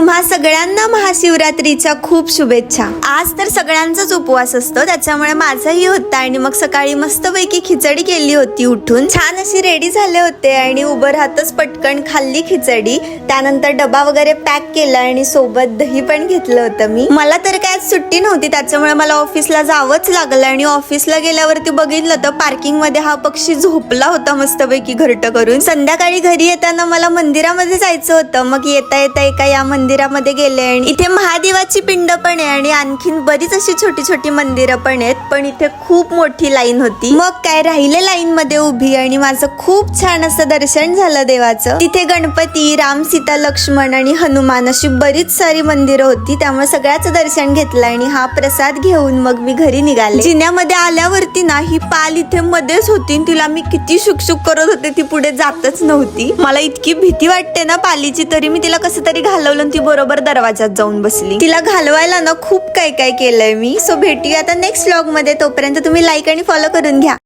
तुम्हा सगळ्यांना महाशिवरात्रीच्या खूप शुभेच्छा। आज तर सगळ्यांचाच उपवास असतो, त्याच्यामुळे माझाही होता आणि मग सकाळी मस्तपैकी खिचडी केली होती। उठून छान अशी रेडी झाले होते आणि उभं राहतच पटकन खाल्ली खिचडी। त्यानंतर डबा वगैरे पॅक केला आणि सोबत दही पण घेतलं होतं मी। मला तर काय सुट्टी नव्हती, त्याच्यामुळे मला ऑफिसला जावंच लागलं आणि ऑफिसला गेल्यावरती बघितलं तर पार्किंग मध्ये हा पक्षी झोपला होता मस्तपैकी घरटं करून। संध्याकाळी घरी येताना मला मंदिरामध्ये जायचं होतं, मग येता येता एका या मंदिरामध्ये गेले आणि इथे महादेवाची पिंड पण आहे आणि आणखीन बरीच अशी छोटी छोटी मंदिरं पण आहेत, पण इथे खूप मोठी लाईन होती। मग काय राहिले लाईन मध्ये उभी आणि माझं खूप छान असं दर्शन झालं देवाचं। तिथे गणपती, राम, सीता, लक्ष्मण आणि हनुमान अशी बरीच सारी मंदिरं होती, त्यामुळे सगळ्याचं दर्शन घेतलं आणि हा प्रसाद घेऊन मग मी घरी निघाले। जिन्यामध्ये आल्यावरती ना ही पाल इथे मध्येच होती, तिला मी किती शुकशुक करत होते, ती पुढे जातच नव्हती। मला इतकी भीती वाटते ना पालीची, तरी मी तिला कसं तरी घालवलं, ती बरोबर दरवाजात जाऊन बसली। तिला घालवायला ना खूप काय काय केलंय मी। सो भेटूया आता नेक्स्ट व्लॉग मध्ये, तोपर्यंत तुम्ही लाईक आणि फॉलो करून घ्या।